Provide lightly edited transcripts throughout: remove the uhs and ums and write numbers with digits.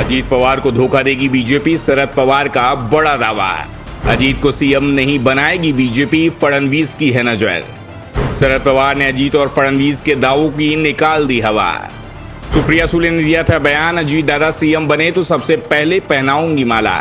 अजीत पवार को धोखा देगी बीजेपी, शरद पवार का बड़ा दावा। अजीत को सीएम नहीं बनाएगी बीजेपी, फडणवीस की है नजर। शरद पवार ने अजीत और फडणवीस के दावों की निकाल दी हवा। सुप्रिया सुले ने दिया था बयान, अजीत दादा सीएम बने तो सबसे पहले पहनाऊंगी माला।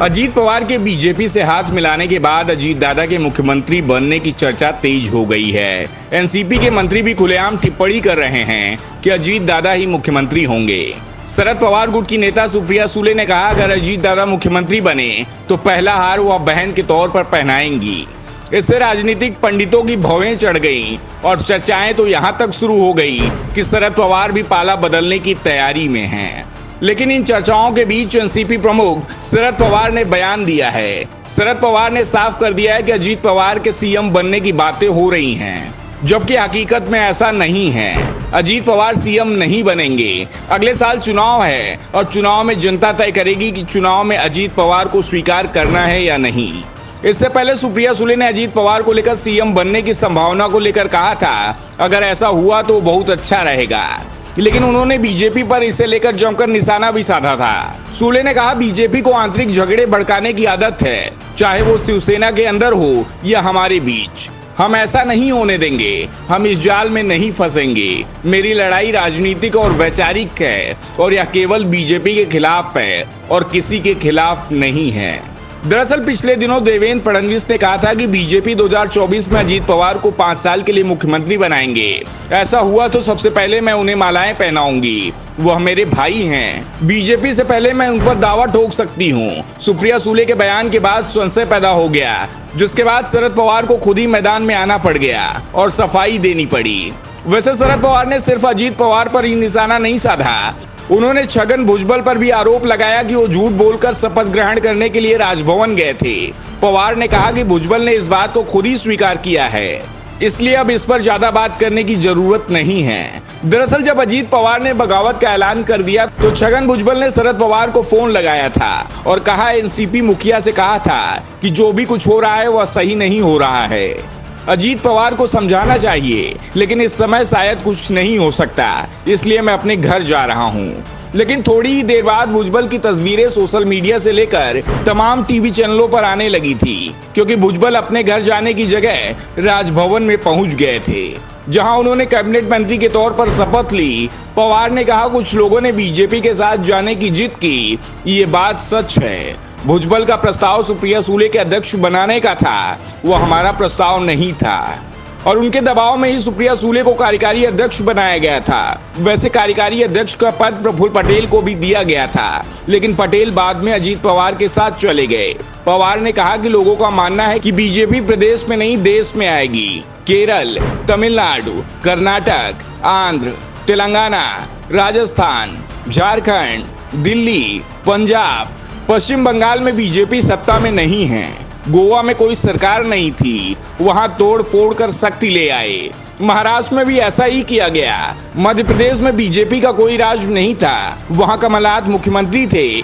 अजीत पवार के बीजेपी से हाथ मिलाने के बाद अजीत दादा के मुख्यमंत्री बनने की चर्चा तेज हो गई है। एनसीपी के मंत्री भी खुलेआम टिप्पणी कर रहे हैं कि अजीत दादा ही मुख्यमंत्री होंगे। शरद पवार गुट की नेता सुप्रिया सुले ने कहा, अगर अजीत दादा मुख्यमंत्री बने तो पहला हार वह बहन के तौर पर पहनाएंगी। इससे राजनीतिक पंडितों की भौवें चढ़ गईं और चर्चाएं तो यहां तक शुरू हो गई कि शरद पवार भी पाला बदलने की तैयारी में हैं। लेकिन इन चर्चाओं के बीच एनसीपी प्रमुख शरद पवार ने बयान दिया है। शरद पवार ने साफ कर दिया है कि अजीत पवार के सीएम बनने की बातें हो रही हैं, जबकि हकीकत में ऐसा नहीं है। अजीत पवार सीएम नहीं बनेंगे। अगले साल चुनाव है और चुनाव में जनता तय करेगी कि चुनाव में अजीत पवार को स्वीकार करना है या नहीं। इससे पहले सुप्रिया सुले ने अजीत पवार को लेकर सीएम बनने की संभावना को लेकर कहा था, अगर ऐसा हुआ तो बहुत अच्छा रहेगा। लेकिन उन्होंने बीजेपी पर इसे लेकर जमकर निशाना भी साधा था। सुले ने कहा, बीजेपी को आंतरिक झगड़े भड़काने की आदत है, चाहे वो शिवसेना के अंदर हो या हमारे बीच। हम ऐसा नहीं होने देंगे, हम इस जाल में नहीं फंसेंगे। मेरी लड़ाई राजनीतिक और वैचारिक है और यह केवल बीजेपी के खिलाफ है और किसी के खिलाफ नहीं है। दरअसल पिछले दिनों देवेंद्र फडणवीस ने कहा था कि बीजेपी 2024 में अजीत पवार को 5 साल के लिए मुख्यमंत्री बनाएंगे। ऐसा हुआ तो सबसे पहले मैं उन्हें मालाएं पहनाऊंगी, वह मेरे भाई हैं। बीजेपी से पहले मैं उन पर दावा ठोक सकती हूं। सुप्रिया सुले के बयान के बाद संशय पैदा हो गया, जिसके बाद शरद पवार को खुद ही मैदान में आना पड़ गया और सफाई देनी पड़ी। वैसे शरद पवार ने सिर्फ अजीत पवार पर ही निशाना नहीं साधा, उन्होंने छगन भुजबल पर भी आरोप लगाया कि वो झूठ बोलकर शपथ ग्रहण करने के लिए राजभवन गए थे। पवार ने कहा कि भुजबल ने इस बात को खुद ही स्वीकार किया है, इसलिए अब इस पर ज्यादा बात करने की जरूरत नहीं है। दरअसल जब अजीत पवार ने बगावत का ऐलान कर दिया तो छगन भुजबल ने शरद पवार को फोन लगाया था और कहा, एनसीपी मुखिया से कहा था कि जो भी कुछ हो रहा है वह सही नहीं हो रहा है। अजीत पवार को समझाना चाहिए, लेकिन इस समय शायद कुछ नहीं हो सकता, इसलिए मैं अपने घर जा रहा हूँ। लेकिन थोड़ी ही देर बाद भुजबल की तस्वीरें सोशल मीडिया से लेकर तमाम टीवी चैनलों पर आने लगी थी, क्योंकि भुजबल अपने घर जाने की जगह राजभवन में पहुंच गए थे, जहां उन्होंने कैबिनेट मंत्री के तौर पर शपथ ली। पवार ने कहा, कुछ लोगों ने बीजेपी के साथ जाने की जिद की, ये बात सच है। भुजबल का प्रस्ताव सुप्रिया सुले के अध्यक्ष बनाने का था, वो हमारा प्रस्ताव नहीं था और उनके दबाव में ही सुप्रिया सुले को कार्यकारी अध्यक्ष बनाया गया था। वैसे कार्यकारी अध्यक्ष का पद प्रफुल्ल पटेल को भी दिया गया था, लेकिन पटेल बाद में अजीत पवार के साथ चले गए। पवार ने कहा कि लोगों का मानना है कि बीजेपी प्रदेश में नहीं देश में आएगी। केरल, तमिलनाडु, कर्नाटक, आंध्र, तेलंगाना, राजस्थान, झारखंड, दिल्ली, पंजाब, पश्चिम बंगाल में बीजेपी सत्ता में नहीं है। गोवा में कोई सरकार नहीं थी, वहां तोड़ फोड़ कर शक्ति ले आए। महाराष्ट्र में भी ऐसा ही किया गया। मध्य प्रदेश में बीजेपी का कोई राज नहीं था, वहां कमलनाथ मुख्यमंत्री थे।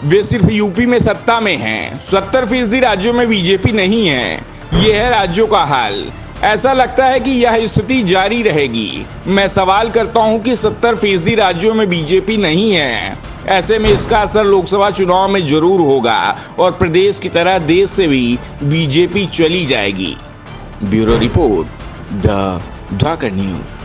वे सिर्फ यूपी में सत्ता में हैं। 70% राज्यों में बीजेपी नहीं है। ये है राज्यों का हाल। ऐसा लगता है कि यह स्थिति जारी रहेगी। मैं सवाल करता हूं कि 70% राज्यों में बीजेपी नहीं है। ऐसे में इसका असर लोकसभा चुनाव में जरूर होगा और प्रदेश की तरह देश से भी बीजेपी चली जाएगी। Bureau report, the Dhaka news.